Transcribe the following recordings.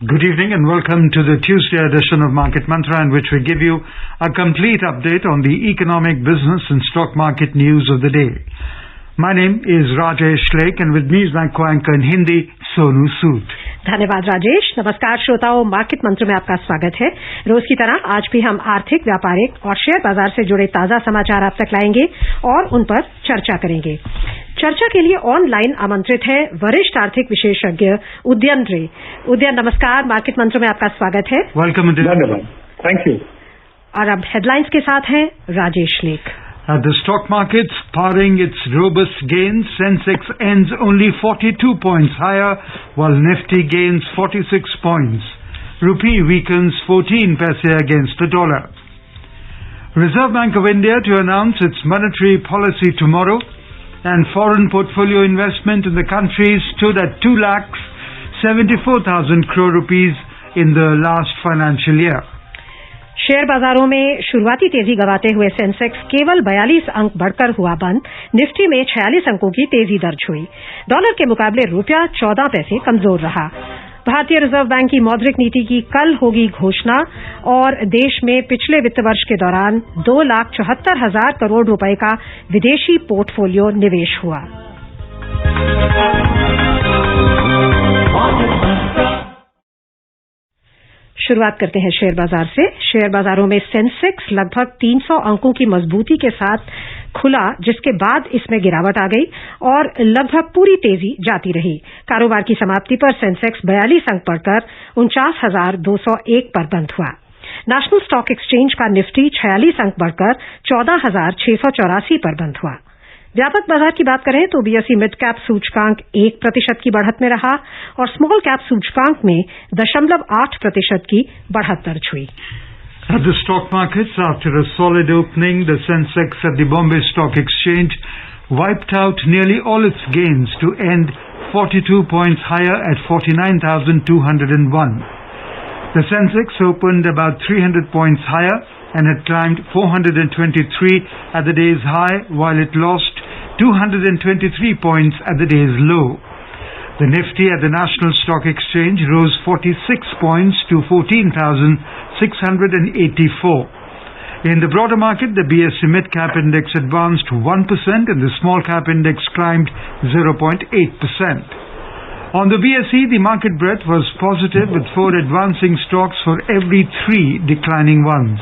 Good evening and welcome to the Tuesday edition of Market Mantra, in which we give you a complete update on the economic, business and stock market news of the day. My name is Rajesh Lake and with me is my co-anchor in Hindi, Sonu Sood. धन्यवाद राजेश। नमस्कार श्रोताओं, market मंत्र में आपका स्वागत है। रोज की तरह आज भी हम आर्थिक, व्यापारिक और शेयर बाजार से जुड़े ताजा समाचार आप तक लाएंगे और उन पर चर्चा करेंगे। चर्चा के लिए ऑनलाइन आमंत्रित है वरिष्ठ आर्थिक विशेषज्ञ उदयन रे। उदयन नमस्कार, मार्केट मंत्र में आपका स्वागत है। वेलकम उदयन। धन्यवाद, थैंक यू। और अब हेडलाइंस के साथ हैं Rajesh lake. The stock market's paring its robust gains. Sensex ends only 42 points higher, while Nifty gains 46 points. Rupee weakens 14 paise against the dollar. Reserve Bank of India to announce its monetary policy tomorrow, and foreign portfolio investment in the country stood at 2,74,000 crore rupees in the last financial year. Share बाजारों में शुरुआती तेजी गंवाते हुए Sensex केवल 42 अंक बढ़कर हुआ बंद। निफ्टी में 46 अंकों की तेजी दर्ज हुई। डॉलर के मुकाबले रुपया 14 पैसे कमजोर रहा। भारतीय रिजर्व बैंक की मौद्रिक नीति की कल होगी घोषणा और देश में पिछले वित्त वर्ष के दौरान 2,74,000 करोड़ रुपए का विदेशी पोर्टफोलियो निवेश हुआ। शुरुआत करते हैं शेयर बाजार से। शेयर बाजारों में सेंसेक्स लगभग 300 अंकों की मजबूती के साथ खुला, जिसके बाद इसमें गिरावट आ गई और लगभग पूरी तेजी जाती रही। कारोबार की समाप्ति पर सेंसेक्स 42 अंक बढ़कर 49,201 पर बंद हुआ। नेशनल स्टॉक एक्सचेंज का निफ्टी 46 अंक बढ़कर 14,684 पर बंद हुआ। व्यापक बाजार की बात करें तो बीएसई मिड कैप सूचकांक 1% की बढ़त में रहा और स्मॉल कैप सूचकांक में 0.8% की बढ़त दर्ज हुई। At the stock markets, after a solid opening, the Sensex at the Bombay Stock Exchange wiped out nearly all its gains to end 42 points higher at 49,201. The Sensex opened about 300 points higher and had climbed 423 at the day's high, while it lost 223 points at the day's low. The Nifty at the National Stock Exchange rose 46 points to 14,684. In the broader market, the BSE Mid Cap Index advanced 1% and the Small Cap Index climbed 0.8%. On the BSE, the market breadth was positive, with 4 advancing stocks for every 3 declining ones.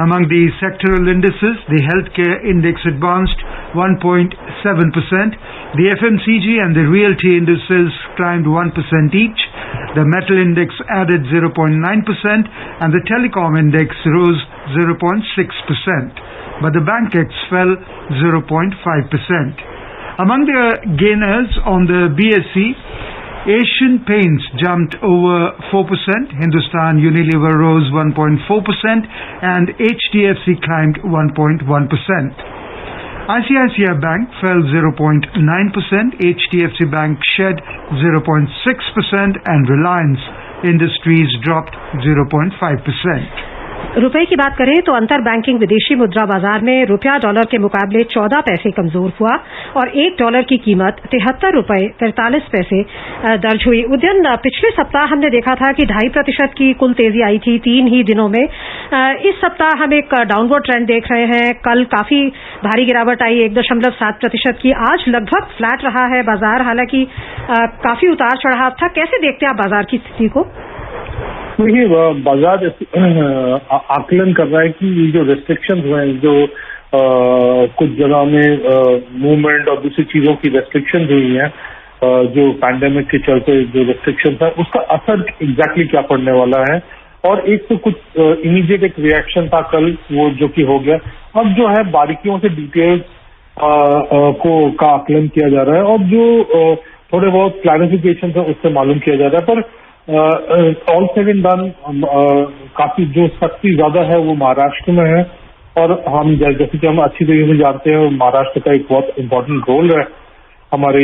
Among the sectoral indices, the healthcare index advanced 1.7%, the FMCG and the realty indices climbed 1% each, the metal index added 0.9% and the telecom index rose 0.6%, but the BankX fell 0.5%. Among the gainers on the BSE, Asian Paints jumped over 4%, Hindustan Unilever rose 1.4% and HDFC climbed 1.1%. ICICI Bank fell 0.9%, HDFC Bank shed 0.6% and Reliance Industries dropped 0.5%. रुपए की बात करें तो अंतर banking विदेशी मुद्रा बाजार में रुपया डॉलर के मुकाबले 14 पैसे कमजोर हुआ और $1 की कीमत 73 रुपए 43 पैसे दर्ज हुई। उदयन, पिछले सप्ताह हमने देखा था कि 2.5% की कुल तेजी आई थी 3 ही दिनों में। इस सप्ताह हम एक डाउनवर्ड ट्रेंड देख रहे हैं। कल काफी भारी गिरावट आई 1.7% की। आज लगभग फ्लैट रहा है बाजार, हालांकि काफी उतार चढ़ाव था। कैसे देखते हैं आप बाजार की स्थिति को? देखिए, बाजार आकलन कर रहा है कि ये जो रेस्ट्रिक्शंस हुए हैं, जो कुछ जगह में मूवमेंट और दूसरी चीजों की रेस्ट्रिक्शंस हुई हैं, जो पैंडेमिक के चलते जो रेस्ट्रिक्शंस है, उसका असर एग्जैक्टली क्या पड़ने वाला है। और एक तो कुछ इमीडिएट एक रिएक्शन था कल, वो जो कि हो गया। अब जो है बारीकियों से डिटेल्स का आकलन किया जा रहा है और जो थोड़े बहुत क्लैरिफिकेशन है उससे मालूम किया जा रहा है। पर ऑल सेड एंड डन काफी जो सख्ती ज्यादा है वो महाराष्ट्र में है और हम जैसे कि हम अच्छी तरीके से जानते हैं, महाराष्ट्र का एक बहुत इम्पोर्टेंट रोल है हमारे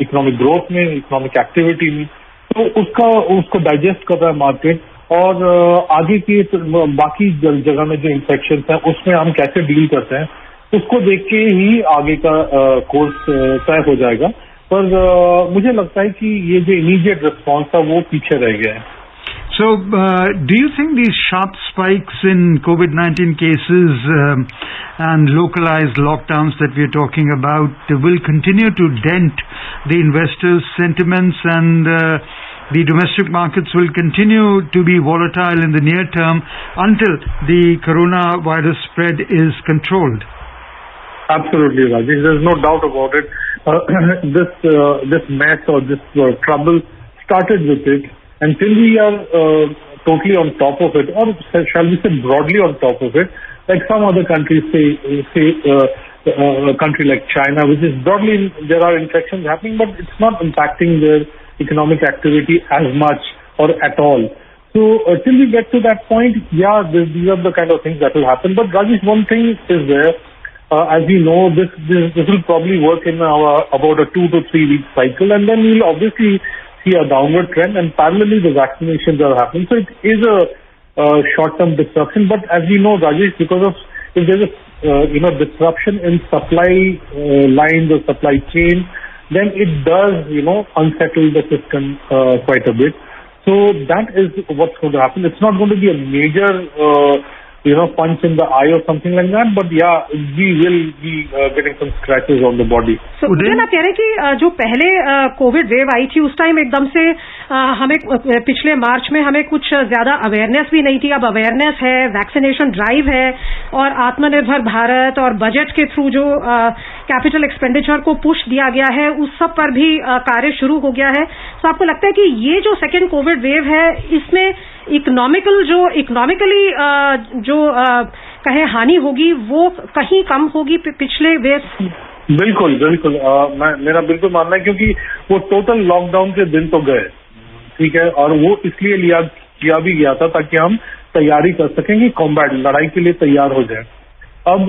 इकोनॉमिक ग्रोथ में, इकोनॉमिक एक्टिविटी में। तो उसको डाइजेस्ट कर रहा है मार्केट और आगे की बाकी जगह में जो इन्फेक्शन है उसमें हम कैसे डील करते हैं उसको देख के ही आगे का कोर्स तय हो जाएगा। पर मुझे लगता है कि ये जो इमीडिएट रिस्पॉन्स था वो पीछे रह गया है. So, do you think these sharp spikes in COVID-19 cases and localized lockdowns that we are talking about will continue to dent the investors' sentiments and the domestic markets will continue to be volatile in the near term until the coronavirus spread is controlled? Absolutely, Rajesh. There's no doubt about it. This mess or this trouble started with it. Until we are totally on top of it, or shall we say broadly on top of it, like some other countries, say a country like China, which is broadly, there are infections happening, but it's not impacting their economic activity as much or at all. So till we get to that point, yeah, these are the kind of things that will happen. But Rajesh, one thing is there. As we know, this will probably work in about a 2 to 3 week cycle, and then we'll obviously see a downward trend, and parallelly the vaccinations are happening. So it is a short-term disruption, but as we know, Rajesh, because of if there's a disruption in supply lines or supply chain, then it does unsettle the system quite a bit. So that is what's going to happen. It's not going to be a major punch in the eye or something like that, but yeah, we will be getting some scratches on the body. So Udayan, आप कह रहे हैं कि जो पहले Covid wave आई थी उस time एकदम से हमें पिछले मार्च में हमें कुछ ज्यादा अवेयरनेस भी नहीं थी. अब अवेयरनेस है, वैक्सीनेशन ड्राइव है और आत्मनिर्भर भारत और बजट के थ्रू जो कैपिटल एक्सपेंडिचर को पुश दिया गया है उस सब पर भी कार्य शुरू हो गया है. तो आपको लगता है कि ये जो सेकेंड कोविड वेव है इसमें इकोनॉमिकली जो कहे हानि होगी वो कहीं कम होगी पिछले वेव? बिल्कुल बिल्कुल. मेरा बिल्कुल मानना है, क्योंकि वो टोटल लॉकडाउन के दिन तो गए, ठीक है, और वो इसलिए किया भी गया था ताकि हम तैयारी कर सकें कि कॉम्बैट लड़ाई के लिए तैयार हो जाए. अब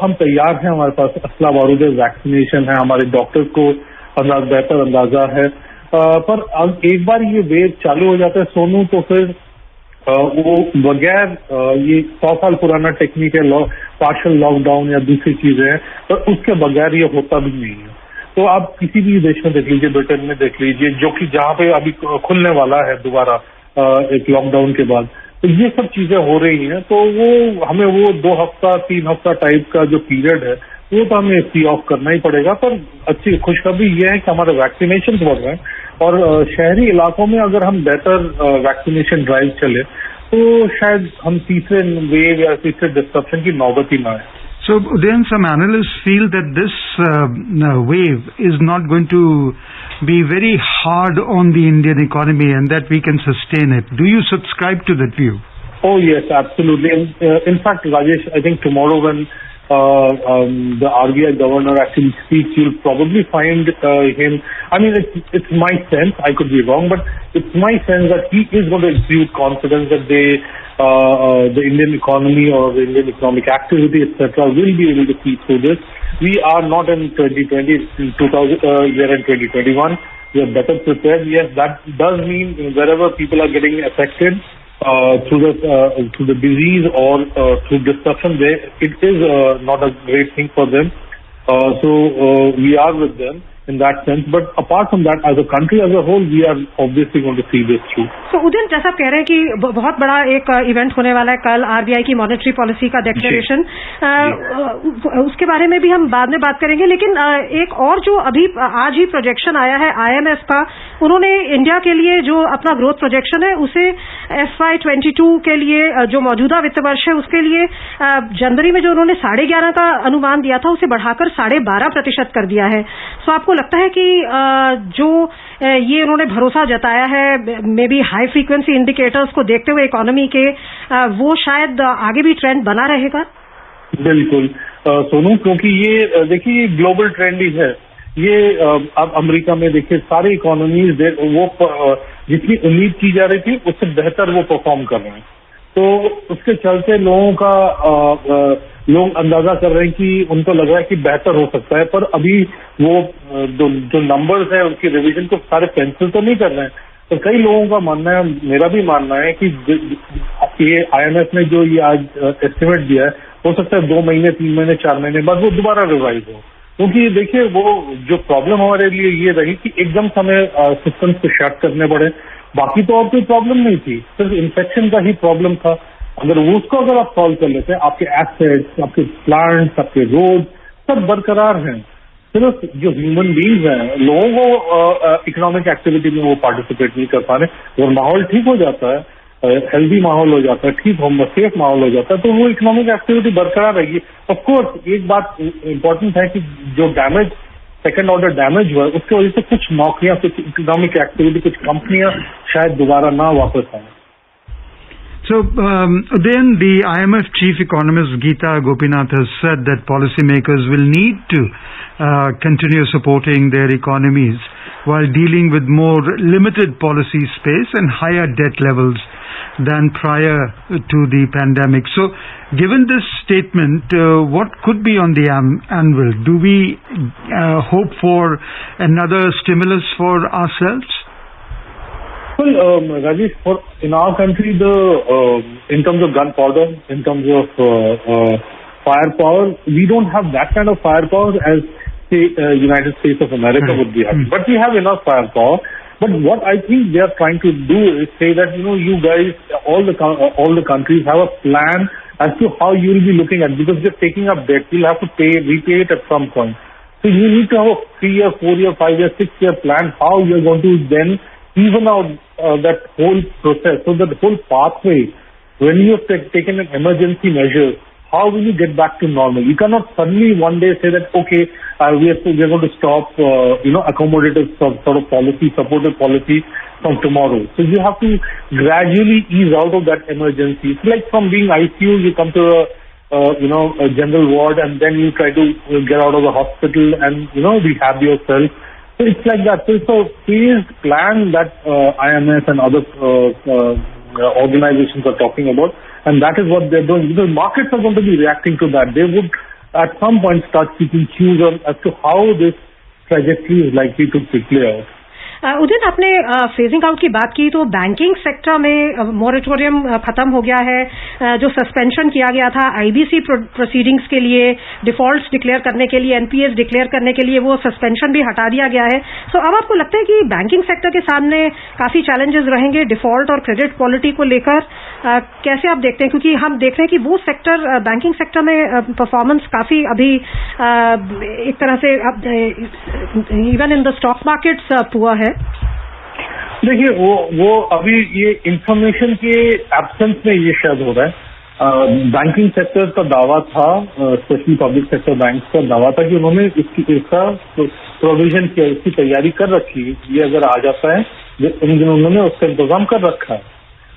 हम तैयार हैं, हमारे पास असला बारूद है, वैक्सीनेशन है, हमारे डॉक्टर्स को बेहतर अंदाजा है. पर अब एक बार ये वेव चालू हो जाता है सोनू, तो फिर वो बगैर ये 100 साल पुराना टेक्निक है पार्शियल लॉकडाउन या दूसरी चीजें हैं, पर उसके बगैर ये होता भी नहीं है. तो आप किसी भी देश में देख लीजिए, ब्रिटेन में देख लीजिए, जो कि जहाँ पे अभी खुलने वाला है दोबारा एक लॉकडाउन के बाद, तो ये सब चीजें हो रही हैं. तो वो हमें वो 2 हफ्ता 3 हफ्ता टाइप का जो पीरियड है वो तो हमें सी ऑफ करना ही पड़ेगा. पर अच्छी खुशखबरी ये है कि हमारे वैक्सीनेशन बढ़ रहे हैं और शहरी इलाकों में अगर हम बेहतर वैक्सीनेशन ड्राइव चले तो शायद हम तीसरे वेव या तीसरे डिस्ट्रप्शन की नौबत ही ना आए. So, then some analysts feel that this wave is not going to be very hard on the Indian economy and that we can sustain it. Do you subscribe to that view? Oh yes, absolutely. In fact, Rajesh, I think tomorrow when the RBI governor actually speaks, you'll probably find him. I mean, it's my sense. I could be wrong, but it's my sense that he is going to exude confidence that the Indian economy or the Indian economic activity, etc., will be able to see through this. We are not in 2020. We are in 2021. We are better prepared. Yes, that does mean wherever people are getting affected through the disease or through disruption, it is not a great thing for them. So we are with them in that sense. But apart from that, as a country as a whole, we are obviously going to see this through. So Udayan, जैसा आप कह रहे हैं कि बहुत बड़ा एक event होने वाला है कल, आरबीआई की मॉनेटरी पॉलिसी का डिक्लेरेशन, उसके बारे में भी हम बाद में बात करेंगे. लेकिन एक और जो अभी आज ही प्रोजेक्शन आया है IMF का, उन्होंने इंडिया के लिए जो अपना ग्रोथ प्रोजेक्शन है उसे FY22 के लिए जो मौजूदा वित्त वर्ष है उसके लिए जनवरी में जो उन्होंने 11.5 का अनुमान दिया था उसे बढ़ाकर 12.5% कर दिया है. तो आपको लगता है कि जो ये उन्होंने भरोसा जताया है may be high frequency indicators को देखते हुए इकोनॉमी के, वो शायद आगे भी ट्रेंड बना रहेगा? बिल्कुल सोनू, क्योंकि ये देखिए ग्लोबल ट्रेंड ही है ये. अब अमेरिका में देखिए सारी इकोनॉमीज वो जितनी उम्मीद की जा रही थी उससे बेहतर वो परफॉर्म कर रहे हैं. तो उसके चलते लोग अंदाजा कर रहे हैं कि उनको लग रहा है कि बेहतर हो सकता है. पर अभी वो जो नंबर्स हैं उनकी रिवीजन को सारे पेंसिल तो नहीं कर रहे हैं. तो कई लोगों का मानना है, मेरा भी मानना है कि ये IMF ने जो ये आज एस्टिमेट दिया है, हो सकता है 2 महीने 3 महीने 4 महीने बाद वो दोबारा रिवाइज हो. क्योंकि देखिए वो जो प्रॉब्लम हमारे लिए ये रही कि एकदम से हमें सिस्टम्स को शट करने पड़े, बाकी तो और कोई प्रॉब्लम नहीं थी, सिर्फ इन्फेक्शन का ही प्रॉब्लम था। अगर उसको अगर आप सॉल्व कर लेते हैं, आपके एसेट्स, आपके प्लांट्स, आपके रोड सब बरकरार हैं, सिर्फ जो ह्यूमन बींग्स हैं, लोगों को इकोनॉमिक एक्टिविटी में वो पार्टिसिपेट नहीं कर पा रहे, और माहौल ठीक हो जाता है, हेल्दी माहौल हो जाता है, ठीक होगा, सेफ माहौल हो जाता है, तो वो इकोनॉमिक एक्टिविटी बरकरार रहेगी। ऑफ कोर्स एक बात इम्पोर्टेंट है कि जो डैमेज, सेकंड ऑर्डर डैमेज हुआ है, उसकी वजह से कुछ नौकरियां, कुछ इकोनॉमिक एक्टिविटी, कुछ कंपनियां शायद दोबारा ना वापस आए। So then the IMF chief economist Geeta Gopinath has said that policymakers will need to continue supporting their economies while dealing with more limited policy space and higher debt levels than prior to the pandemic. So given this statement, what could be on the anvil? Do we hope for another stimulus for ourselves? Well, Rajesh, in our country, in terms of gunpowder, in terms of firepower, we don't have that kind of firepower as, say, United States of America would be having. But we have enough firepower. But what I think they are trying to do is say that, you guys, all the countries have a plan as to how you will be looking at, because you're taking up debt, you'll have to repay it at some point. So you need to have a 3-year, 4-year, 5-year, 6-year plan how you're going to then even out that whole process, so that the whole pathway, when you have taken an emergency measure, how will you get back to normal? You cannot suddenly one day say that, okay, we are going to stop, accommodative sort of policy, supportive policy from tomorrow. So you have to gradually ease out of that emergency. It's like from being ICU, you come to a general ward, and then you try to get out of the hospital and, rehab yourself. So it's like that. So it's a phased plan that IMF and other organizations are talking about, and that is what they're doing, because markets are going to be reacting to that. They would at some point start seeking cues as to how this trajectory is likely to play out. उदिन, आपने phasing out की बात की, तो banking sector में moratorium खत्म हो गया है। जो सस्पेंशन किया गया था आईबीसी प्रोसीडिंग्स के लिए, डिफॉल्ट्स डिक्लेयर करने के लिए, एनपीएस डिक्लेयर करने के लिए, वो सस्पेंशन भी हटा दिया गया है। सो अब आपको लगता है कि बैंकिंग सेक्टर के सामने काफी चैलेंजेस रहेंगे डिफॉल्ट और क्रेडिट क्वालिटी को लेकर? कैसे आप देखते हैं, क्योंकि हम देख रहे हैं कि वो सेक्टर, बैंकिंग सेक्टर में परफॉर्मेंस काफी अभी एक तरह से even in the stock markets poor है। देखिए वो अभी ये इंफॉर्मेशन के एब्सेंस में ये शायद हो रहा है। बैंकिंग सेक्टर का दावा था, स्पेशली पब्लिक सेक्टर बैंक का दावा था कि उन्होंने इसका प्रोविजन किया, इसकी तैयारी कर रखी, ये अगर आ जाता है, उन्होंने उसका इंतजाम कर रखा है।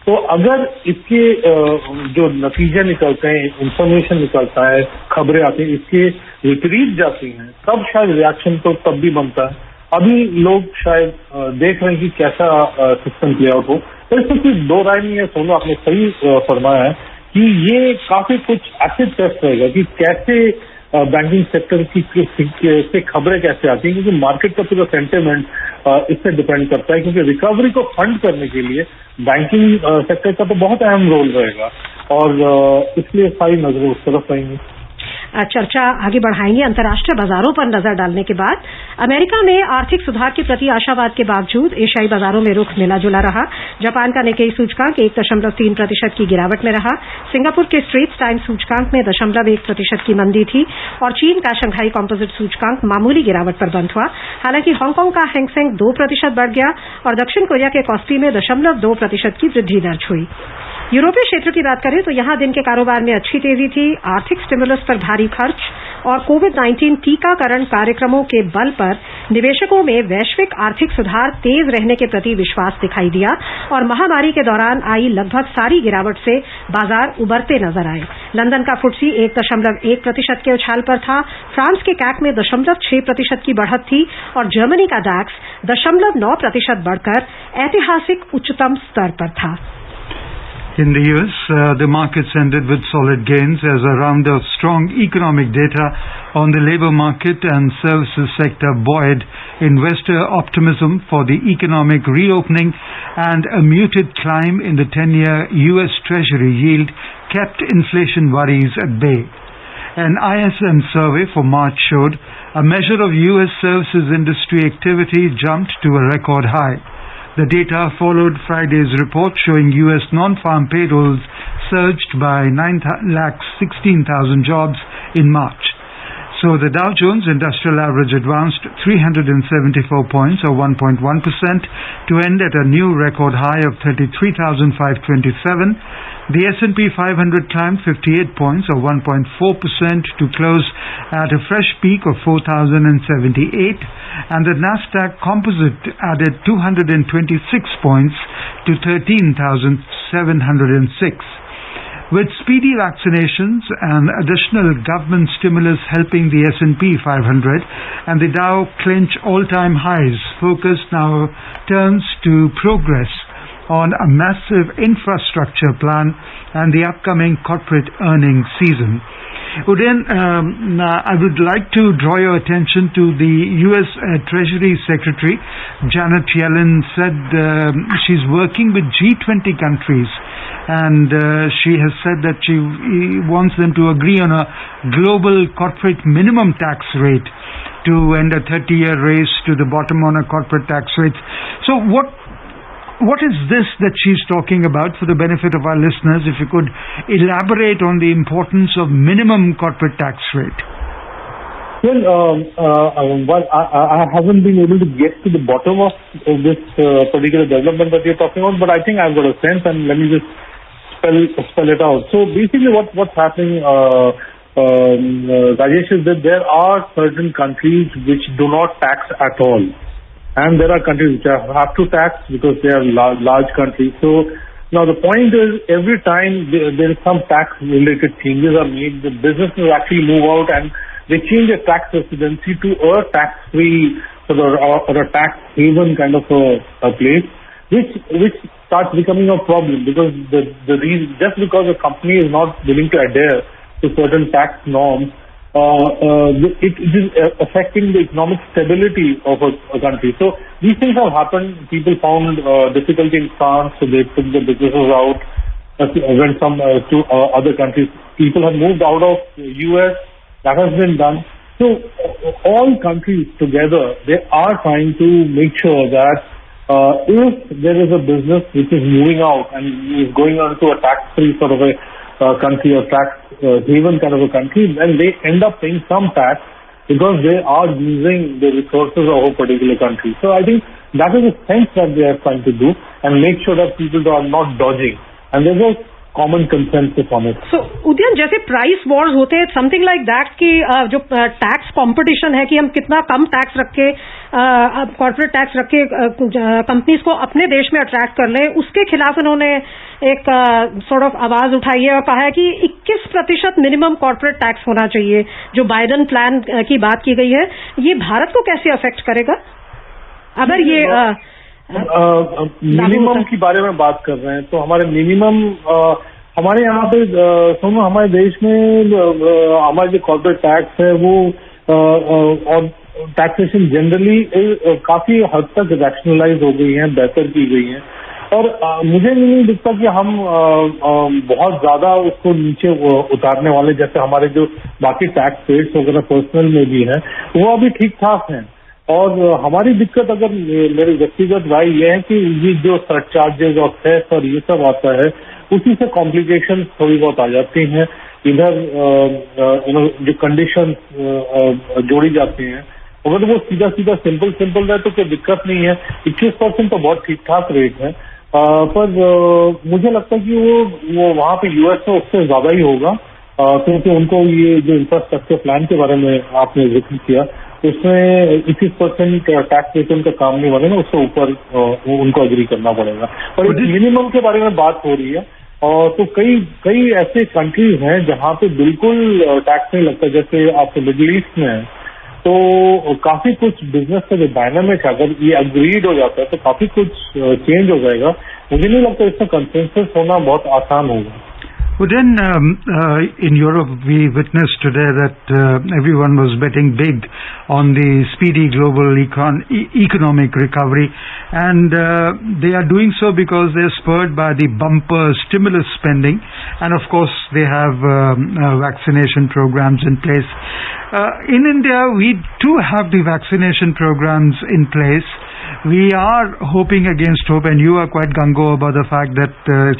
तो अगर इसके जो नतीजे निकलते हैं, इंफॉर्मेशन निकलता है, खबरें आती हैं, इसके विपरीत जाती हैं, तब शायद रिएक्शन तो तब भी बनता है। अभी लोग शायद देख रहे हैं कि कैसा सिस्टम प्ले आउट हो। तो इसमें कोई दो राय नहीं है। सोनू, आपने सही फरमाया है कि ये काफी कुछ एसिड टेस्ट रहेगा कि कैसे बैंकिंग सेक्टर की खबरें कैसे आती हैं, क्योंकि मार्केट का पूरा सेंटिमेंट इससे डिपेंड करता है। क्योंकि रिकवरी को फंड करने के लिए बैंकिंग सेक्टर का तो बहुत अहम रोल रहेगा, और इसलिए सारी नजरें उस तरफ रहेंगी। चर्चा आगे बढ़ाएंगे। अंतर्राष्ट्रीय बाजारों पर नजर डालने के बाद अमेरिका में आर्थिक सुधार के प्रति आशावाद के बावजूद एशियाई बाजारों में रुख मिला जुला रहा। जापान का निकेई सूचकांक 1.3% की गिरावट में रहा। सिंगापुर के स्ट्रेट्स टाइम्स सूचकांक में 0.1% की मंदी थी, और चीन का शंघाई कॉम्पोजिट सूचकांक मामूली गिरावट पर बंद हुआ। हालांकि हांगकांग का हैंगसेंग 2% बढ़ गया, और दक्षिण कोरिया के कॉस्पी में 0.2% की वृद्धि दर्ज हुई। यूरोपीय क्षेत्र की बात करें तो यहां दिन के कारोबार में अच्छी तेजी थी। आर्थिक स्टिमुलस पर भारी खर्च और कोविड-19 टीकाकरण कार्यक्रमों के बल पर निवेशकों में वैश्विक आर्थिक सुधार तेज रहने के प्रति विश्वास दिखाई दिया, और महामारी के दौरान आई लगभग सारी गिरावट से बाजार उबरते नजर आए। लंदन का फुटसी 1.1% के उछाल पर था। फ्रांस के कैक में 0.6% की बढ़त थी, और जर्मनी का डैक्स 0.9% बढ़कर ऐतिहासिक उच्चतम स्तर पर था। In the US, the markets ended with solid gains as a round of strong economic data on the labor market and services sector buoyed investor optimism for the economic reopening, and a muted climb in the 10-year US Treasury yield kept inflation worries at bay. An ISM survey for March showed a measure of U.S. services industry activity jumped to a record high. The data followed Friday's report showing U.S. non-farm payrolls surged by 916,000 jobs in March. So the Dow Jones Industrial Average advanced 374 points or 1.1% to end at a new record high of 33,527. The S&P 500 climbed 58 points or 1.4% to close at a fresh peak of 4,078, and the Nasdaq Composite added 226 points to 13,706. With speedy vaccinations and additional government stimulus helping the S&P 500 and the Dow clinch all-time highs, focus now turns to progress on a massive infrastructure plan and the upcoming corporate earnings season. Udayan, I would like to draw your attention to the U.S. Treasury Secretary Janet Yellen said she's working with G20 countries, and she has said that she wants them to agree on a global corporate minimum tax rate to end a 30-year race to the bottom on a corporate tax rate. So what is this that she's talking about for the benefit of our listeners? If you could elaborate on the importance of minimum corporate tax rate. Well, I haven't been able to get to the bottom of this particular development that you're talking about, but I think I've got a sense, and let me just spell it out. So basically what's happening, Rajesh, is that there are certain countries which do not tax at all. And there are countries which have to tax because they are large countries. So now the point is, every time there is some tax-related changes are made, the businesses actually move out and they change their tax residency to a tax-free or a tax haven kind of a place, which starts becoming a problem because the reason, just because a company is not willing to adhere to certain tax norms, it is affecting the economic stability of a country. So these things have happened. People found difficulty in France, so they took the businesses out, went to other countries. People have moved out of the US. That has been done. So all countries together, they are trying to make sure that if there is a business which is moving out and is going on to a tax-free sort of a country or tax haven kind of a country, then they end up paying some tax because they are using the resources of a particular country. So I think that is the sense that they are trying to do and make sure that people are not dodging. And there's a common consensus on it. So Udayan, जैसे price Wars होते हैं, something like that कि जो tax competition है कि हम कितना कम tax रख के कॉर्पोरेट टैक्स रख के कंपनीज को अपने देश में अट्रैक्ट कर लें, उसके खिलाफ उन्होंने एक सॉर्ट ऑफ आवाज उठाई है और कहा है कि 21% मिनिमम कॉर्पोरेट टैक्स होना चाहिए. जो बाइडेन प्लान की बात की गई है, ये भारत को कैसे अफेक्ट करेगा अगर ये मिनिमम की बारे में बात कर रहे हैं? तो हमारे मिनिमम हमारे यहाँ पे सुनो, हमारे देश में हमारे जो कॉर्पोरेट टैक्स है वो और टैक्सेशन जनरली काफी हद तक रैशनलाइज हो गई है, बेहतर की गई है. और मुझे नहीं दिखता कि हम बहुत ज्यादा उसको नीचे उतारने वाले, जैसे हमारे जो बाकी टैक्स रेट्स वगैरह पर्सनल में भी है वो अभी ठीक ठाक हैं. और हमारी दिक्कत, अगर मेरी व्यक्तिगत राय ये है कि ये जो सरचार्जेस और सेस और ये सब आता है, उसी से कॉम्प्लिकेशन थोड़ी बहुत आ जाती हैं. इधर जो कंडीशन जोड़ी जाती हैं, अगर वो सीधा सीधा सिंपल रहे तो कोई दिक्कत नहीं है. 21% तो बहुत ठीक ठाक रेट है, पर मुझे लगता है कि वो वहाँ पे यूएस में उससे ज्यादा ही होगा, क्योंकि उनको ये जो इंफ्रास्ट्रक्चर प्लान के बारे में आपने जिक्र किया, उसमें 21% टैक्स रेट उनका काम नहीं बनेगा, उससे ऊपर उनको एग्री करना पड़ेगा. और मिनिमम के बारे में बात हो रही है, और तो कई ऐसे कंट्रीज हैं जहाँ पे बिल्कुल टैक्स नहीं लगता, जैसे आपके मिडिल ईस्ट में है. तो काफी कुछ बिजनेस का जो डायनामिक है, अगर ये अग्रीड हो जाता है तो काफी कुछ चेंज हो जाएगा. मुझे नहीं लगता इसमें कंसेंसस होना बहुत आसान होगा. Well, then, in Europe, we witnessed today that everyone was betting big on the speedy global economic recovery, and they are doing so because they're spurred by the bumper stimulus spending, and of course, they have vaccination programs in place. In India, we too have the vaccination programs in place. We are hoping against hope, and you are quite gung-ho about the fact that there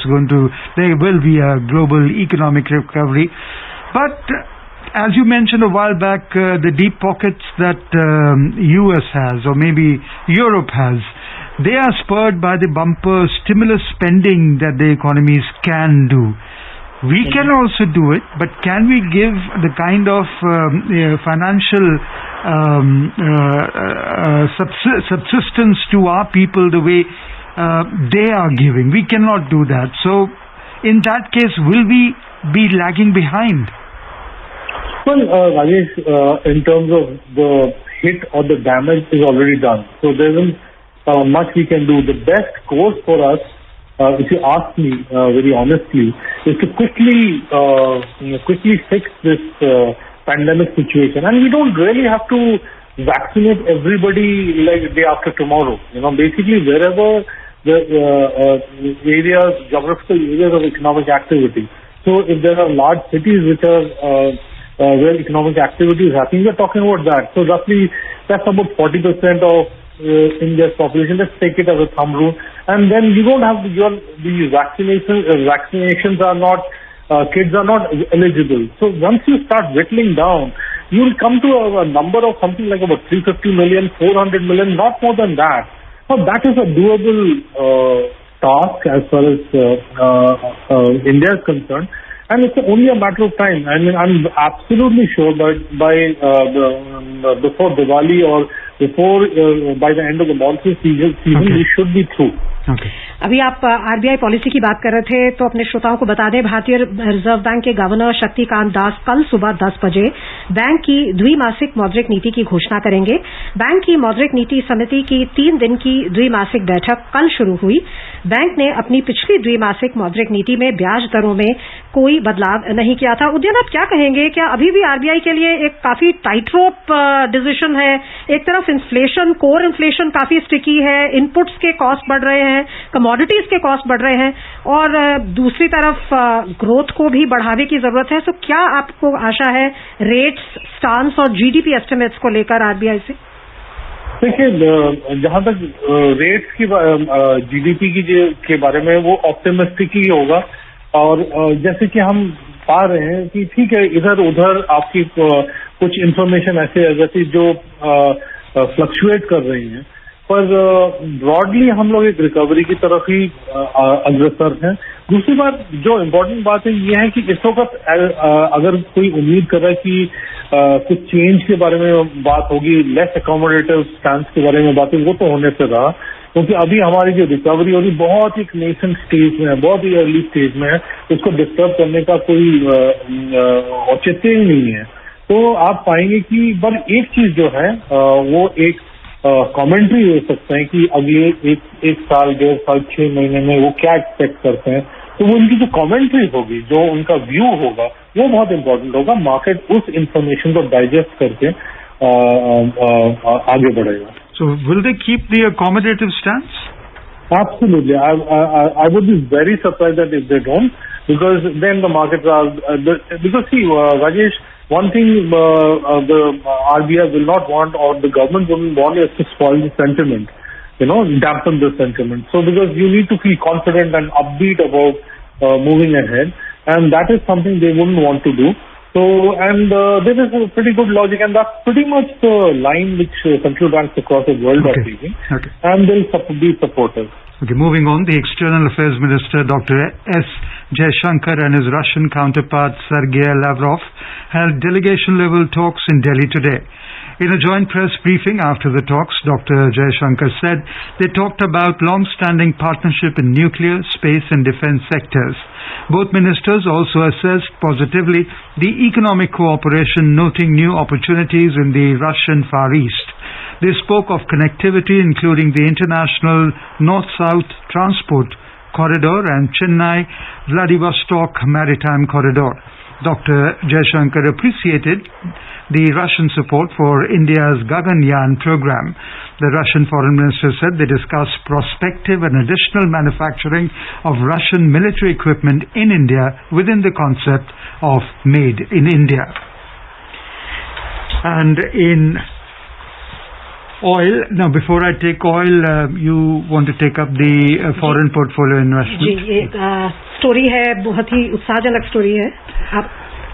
will be a global economic recovery. But as you mentioned a while back, the deep pockets that US has, or maybe Europe has, they are spurred by the bumper stimulus spending that the economies can do. We can also do it, but can we give the kind of financial subsistence to our people the way they are giving? We cannot do that. So, in that case, will we be lagging behind? Well, Rajesh, in terms of the hit or the damage is already done. So, there isn't much we can do. The best course for us, if you ask me very honestly, is to quickly fix this pandemic situation. And we don't really have to vaccinate everybody like day after tomorrow. Basically wherever the geographical areas of economic activity. So if there are large cities which are where economic activity is happening, we're talking about that. So roughly that's about 40% of India's population. Let's take it as a thumb rule. And then you don't have these vaccinations are not, kids are not eligible. So once you start whittling down, you will come to a number of something like about 350 million, 400 million, not more than that. Now that is a doable task as far as India is concerned. And it's only a matter of time. I mean, I'm absolutely sure that before Diwali or by the end of the monsoon season, we should be through. Okay. अभी आप RBI policy की बात कर रहे थे, तो अपने श्रोताओं को बता दें, भारतीय रिजर्व बैंक के गवर्नर शक्तिकांत दास कल सुबह 10 बजे बैंक की द्विमासिक मौद्रिक नीति की घोषणा करेंगे। बैंक की मौद्रिक नीति समिति की 3 दिन की द्विमासिक बैठक कल शुरू हुई। बैंक ने अपनी पिछली द्विमासिक मौद्रिक नीति में ब्याज दरों में कोई बदलाव नहीं किया था। उद्यन, आप क्या कहेंगे, क्या अभी भी आरबीआई के लिए एक काफी टाइट रोप डिसीजन है? एक तरफ इन्फ्लेशन, कोर इन्फ्लेशन काफी स्टिकी है, इनपुट्स के कॉस्ट बढ़ रहे हैं, कमोडिटीज के कॉस्ट बढ़ रहे हैं, और दूसरी तरफ ग्रोथ को भी बढ़ावे की जरूरत है। तो क्या आपको आशा है रेट्स, स्टांस और जीडीपी एस्टिमेट्स को लेकर आरबीआई से? देखिए, जहां तक रेट्स की जीडीपी के बारे में, वो ऑप्टिमिस्टिक ही होगा। और जैसे कि हम पा रहे हैं कि ठीक है, इधर उधर आपकी कुछ इंफॉर्मेशन ऐसी जो फ्लक्चुएट कर रही हैं, पर ब्रॉडली हम लोग एक रिकवरी की तरफ ही अग्रसर हैं। दूसरी बात, जो इम्पोर्टेंट बात है, ये है कि इस वक्त अगर कोई उम्मीद कर रहा है कि कुछ चेंज के बारे में बात होगी, लेस अकोमोडेटिव स्टैंस के बारे में बात होगी, वो तो होने से रहा, क्योंकि अभी हमारी जो रिकवरी हो रही बहुत ही नेसेंट स्टेज में है, बहुत ही अर्ली स्टेज में है। उसको डिस्टर्ब करने का कोई औचित्य ही नहीं है। तो आप पाएंगे कि बस एक चीज जो है वो एक कमेंट्री हो सकते हैं कि अगले एक साल, 1.5 साल, 6 महीने में वो क्या एक्सपेक्ट करते हैं। तो वो उनकी जो कमेंट्री होगी, जो उनका व्यू होगा, वो बहुत इंपॉर्टेंट होगा। मार्केट उस इंफॉर्मेशन को डाइजेस्ट करके आगे बढ़ेगा। So will they keep the accommodative stance? Absolutely. I would be very surprised that if they don't, because then the markets are because see, Rajesh, one thing the RBI will not want, or the government wouldn't want, is to spoil the sentiment, dampen the sentiment. So because you need to feel confident and upbeat about moving ahead, and that is something they wouldn't want to do. So, and there is a pretty good logic, and that's pretty much the line which central banks across the world are taking, and they'll be supportive. Okay, moving on, the External Affairs Minister Dr. S. Jaishankar and his Russian counterpart Sergei Lavrov held delegation-level talks in Delhi today. In a joint press briefing after the talks, Dr. Jaishankar said they talked about long-standing partnership in nuclear, space and defense sectors. Both ministers also assessed positively the economic cooperation, noting new opportunities in the Russian Far East. They spoke of connectivity, including the international north-south transport Corridor and Chennai-Vladivostok Maritime Corridor. Dr. Jaishankar appreciated the Russian support for India's Gaganyaan program. The Russian foreign minister said they discussed prospective and additional manufacturing of Russian military equipment in India within the concept of Made in India. And in oil, now before I take oil, you want to take up the foreign portfolio investment? जी, एक story है, बहुत ही उत्साहजनक story है.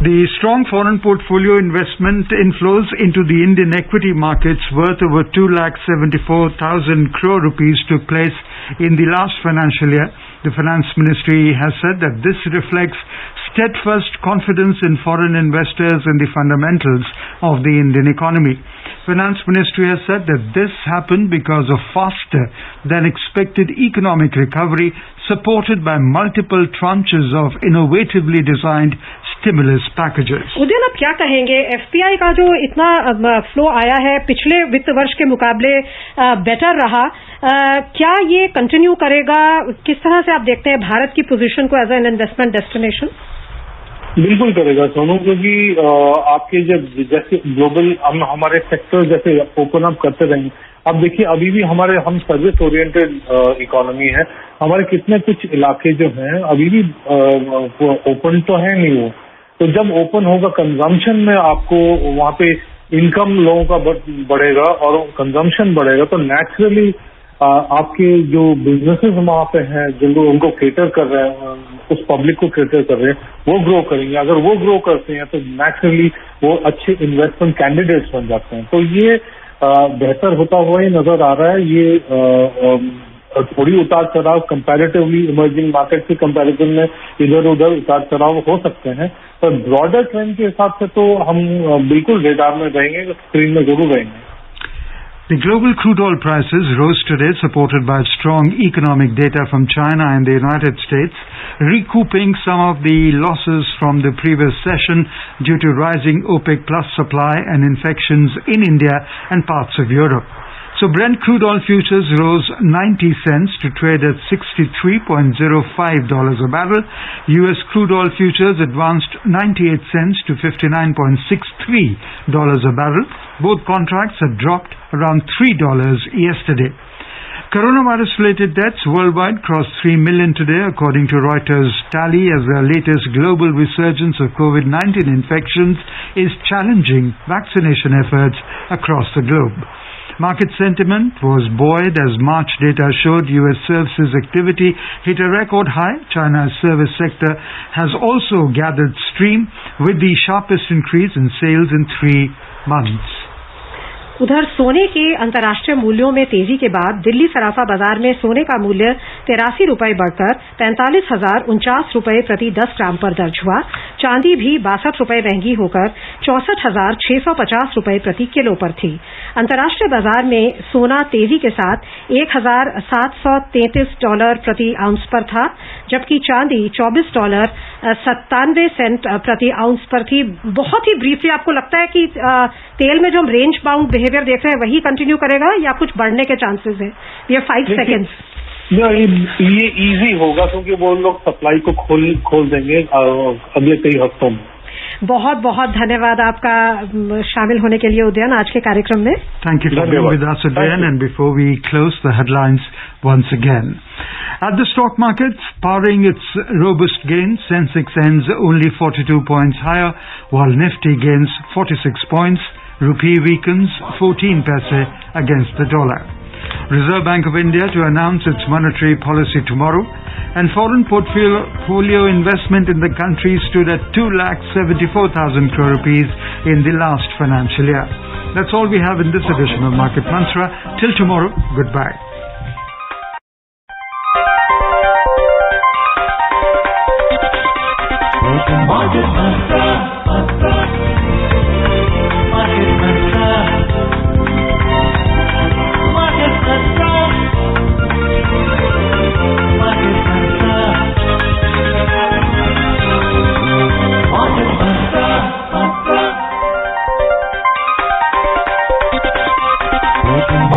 The strong foreign portfolio investment inflows into the Indian equity markets worth over 2,74,000 crore rupees took place in the last financial year. The Finance Ministry has said that this reflects steadfast confidence in foreign investors in the fundamentals of the Indian economy. Finance Ministry has said that this happened because of faster than expected economic recovery supported by multiple tranches of innovatively designed stimulus packages. Udayan, आप क्या कहेंगे? FPI का जो इतना flow आया है पिछले वित्त वर्ष के मुकाबले बेटर रहा, क्या ये कंटिन्यू करेगा? किस तरह से आप देखते हैं भारत की पोजीशन को एज एन इन्वेस्टमेंट डेस्टिनेशन? बिल्कुल करेगा सोनू, क्योंकि आपके जब जैसे ग्लोबल हमारे सेक्टर जैसे ओपन अप करते रहेंगे. अब देखिए, अभी भी हम सर्विस ओरिएंटेड इकोनॉमी है. हमारे कितने कुछ इलाके जो हैं अभी भी ओपन तो है नहीं वो. तो जब ओपन होगा कंजम्पशन में आपको वहां पे इनकम लोगों का बढ़ेगा और कंजम्पशन बढ़ेगा, तो नेचुरली आपके जो बिजनेसेस वहां पे हैं, जो लोग उनको केटर कर रहे हैं, उस पब्लिक को केटर कर रहे हैं, वो ग्रो करेंगे. अगर वो ग्रो करते हैं तो नेचुरली वो अच्छे इन्वेस्टमेंट कैंडिडेट्स बन जाते हैं. तो ये बेहतर होता हुआ ही नजर आ रहा है. ये थोड़ी उतार चढ़ाव कंपैरेटिवली इमर्जिंग मार्केट के कंपैरिजन में इधर उधर उतार चढ़ाव हो सकते हैं, पर ब्रॉडर ट्रेंड के हिसाब से तो हम बिल्कुल रेडार में रहेंगे, स्क्रीन में जरूर रहेंगे. The global crude oil prices rose today, supported by strong economic data from China and the United States, recouping some of the losses from the previous session due to rising OPEC plus supply and infections in India and parts of Europe. So Brent crude oil futures rose 90 cents to trade at $63.05 a barrel. US crude oil futures advanced 98 cents to $59.63 a barrel. Both contracts had dropped around $3 yesterday. Coronavirus-related deaths worldwide crossed 3 million today, according to Reuters' tally, as the latest global resurgence of COVID-19 infections is challenging vaccination efforts across the globe. Market sentiment was buoyed as March data showed US services activity hit a record high. China's service sector has also gathered steam with the sharpest increase in sales in 3 months. उधर सोने के अंतर्राष्ट्रीय मूल्यों में तेजी के बाद दिल्ली सराफा बाजार में सोने का मूल्य 83 रुपये बढ़कर 45,049 रुपये प्रति 10 ग्राम पर दर्ज हुआ. चांदी भी 62 रुपये महंगी होकर 64,650 रुपये प्रति किलो पर थी. अंतर्राष्ट्रीय बाजार में सोना तेजी के साथ $1,733 प्रति आउंस पर था, जबकि चांदी $24.97 प्रति आउंस पर थी. बहुत ही ब्रीफली, आपको लगता है कि तेल में जो हम रेंज बाउंड बिहेवियर देख रहे हैं वही कंटिन्यू करेगा या कुछ बढ़ने के चांसेस है? ये 5 सेकेंड्स. ये इजी होगा क्योंकि वो लोग सप्लाई को खोल देंगे अगले कई हफ्तों में. बहुत बहुत धन्यवाद आपका शामिल होने के लिए उदयन आज के कार्यक्रम में. Thank you for being with us, Udayan. And before we close, the headlines once again. At the stock markets, powering its robust gains, Sensex ends only 42 points higher, while Nifty gains 46 points. Rupee weakens 14 paise against the dollar. Reserve Bank of India to announce its monetary policy tomorrow, and foreign portfolio investment in the country stood at 2,74,000 crore rupees in the last financial year. That's all we have in this edition of Market Mantra. Till tomorrow, goodbye.